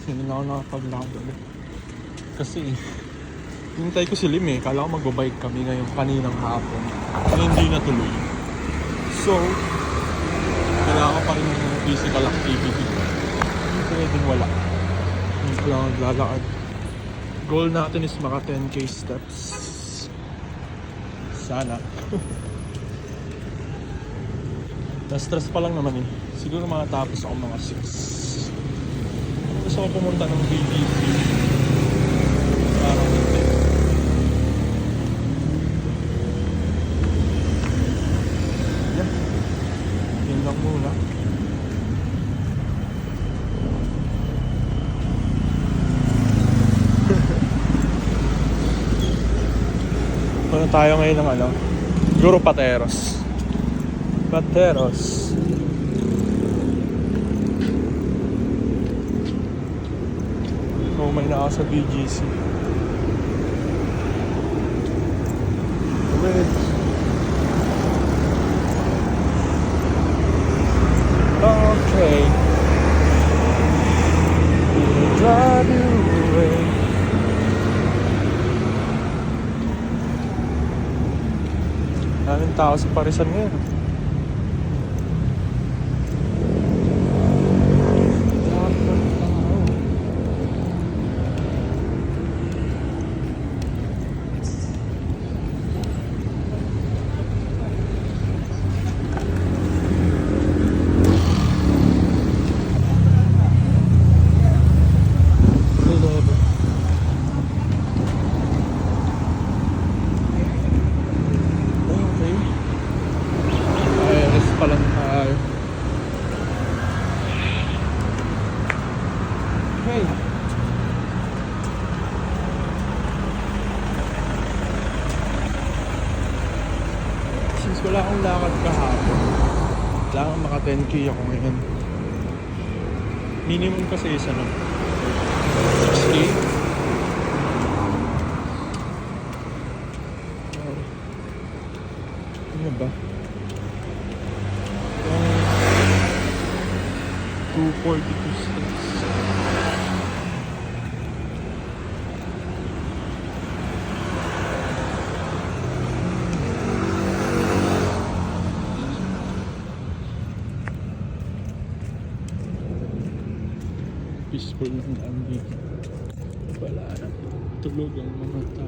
Hindi na ako nakapaglakad ulit. Kasi, hintay ko si Lim eh. Kala ko magbabike kami ngayong kaninang hapon. Kaya hindi natuloy. So, kailangan pa rin ng physical activity. Hindi pwedeng wala. Hindi ko lang naglalakad. Goal natin is maka 10k steps. Sana. Na-stress pa lang naman eh. Siguro makatapos ako mga 6. Gusto ko pumunta ng BGC. Parang hindi. Yeah. Yun lang muna. Ano tayo ngayon ng ano? Guro Pateros. Pateros. May na ako sa BGC. Wait. Okay. We'll drive you away. Daming tao sa Parisan ngayon. Wala akong lakad kahapon. Kailangan maka 10k ako ngayon. Minimum kasi isa no? 6k. Ano ba? 242 steps. Peaceful ng daan dito. Wala na. Tulog ang mga tao.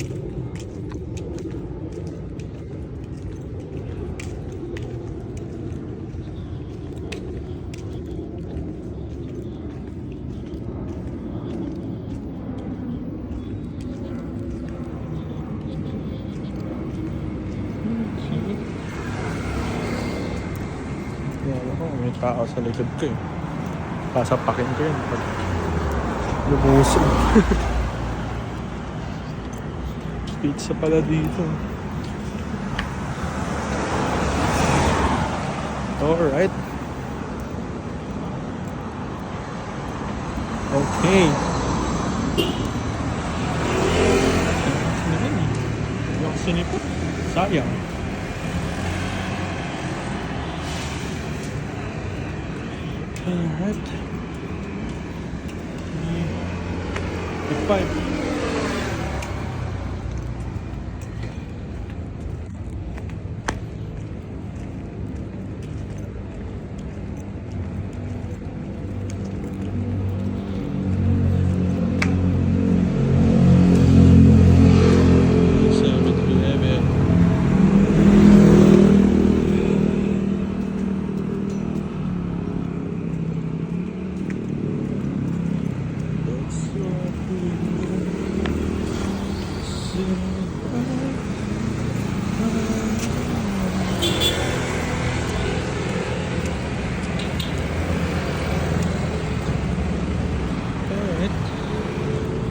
Kaya ako, may tao sa likod ko eh. Pasapakin ko yun pag lumusog. Pizza pala dito. Alright. Okay. Hindi ako sinipot. Sayang. Alright. 5.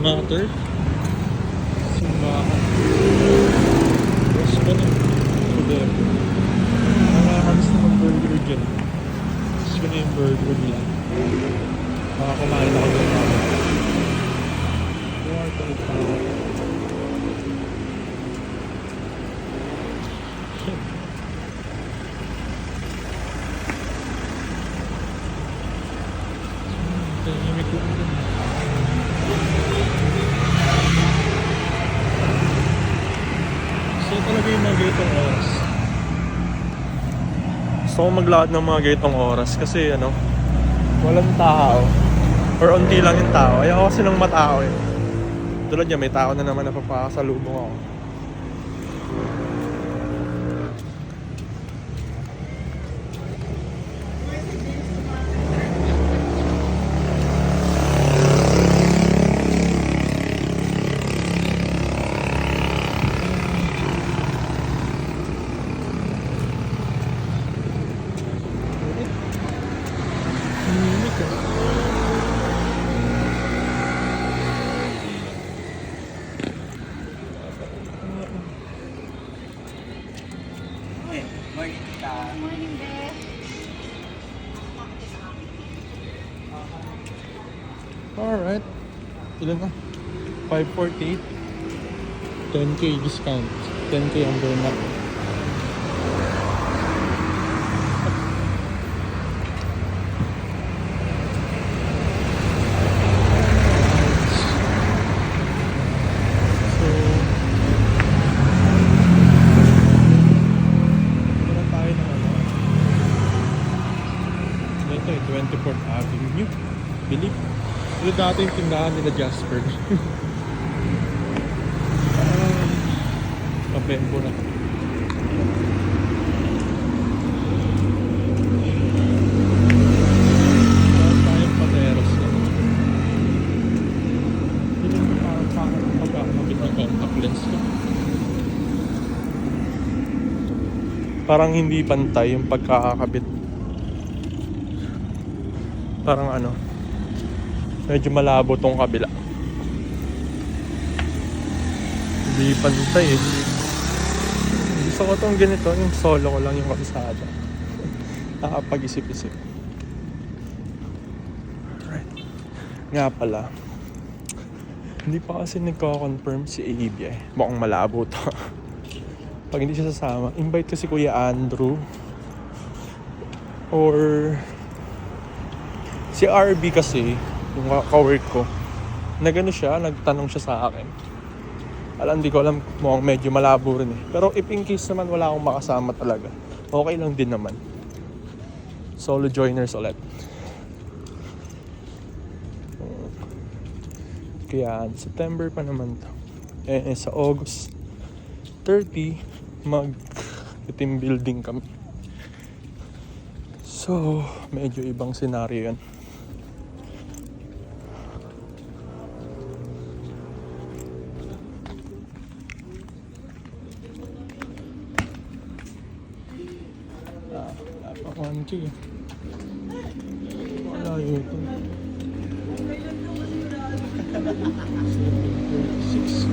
Matter. Simbahan. Tapos pa na. Order. Nakakamis na mag-burger dyan. Tapos ko na yung burger nila. Baka kumain ako dyan namin. Kaya ito pa ako. Tahimik lang din. So talaga yung mga ganitong oras. Gusto ko maglakad ng mga ganitong oras kasi ano, walang tao. Or unti lang yung tao. Ayaw kasi ng matao eh. Tulad niya, may tao na naman napapakasalubong ako. Tahimik eh. Morning, Beth. Alright. Ilan na? 548. 10k discount. 10k under na. So, wala tayo ng ano. Ito eh, 24th Avenue. Believe. Ito dati yung tindahan nila Jasper. Pabembo na. Tayong pateros na. Hindi mo parang pagkakamabit ng contact lens ko. Parang hindi pantay yung pagkakakabit. Parang ano, medyo malabo tong kabila. Hindi pantay eh. Gusto ko tong ganito, yung solo ko lang yung kabisada. Nakapag-isip-isip. Right. Nga pala, hindi pa kasi nagko-confirm si AB eh. Mukhang malabo to. Pag hindi siya sasama, invite kasi Kuya Andrew or si RB kasi, yung ka-work ko, nagano siya, nagtanong siya sa akin. Hindi ko alam, mukhang medyo malabo rin eh. Pero if in case naman wala akong makasama talaga, okay lang din naman. Solo joiners ulit. Kaya September pa naman to. Sa August 30, mag-team building kami. So, medyo ibang senaryo yan. Dapat 1K. Wala yun ito. 7.6.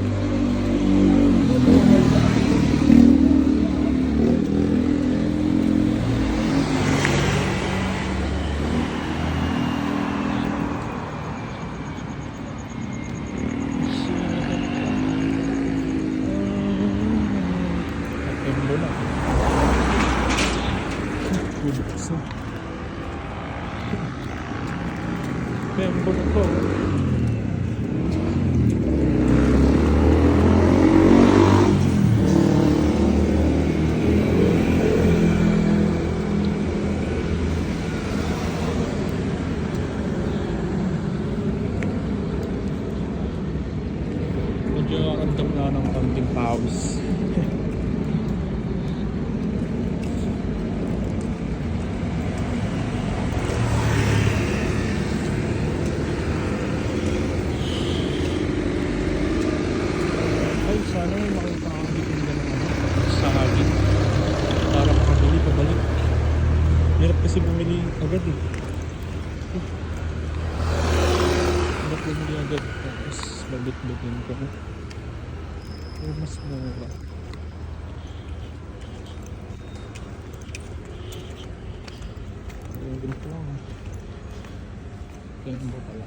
September na. Bukas na. September na po. Medyo andam na ng konting pawis. Sana may makita ako dito ng sa akin para makabili pabalik. Hirap kasi bumili agad eh. Hirap bumili agad tapos babit-bitin ko. Pero mas mura. Ganito lang. Ganito pala.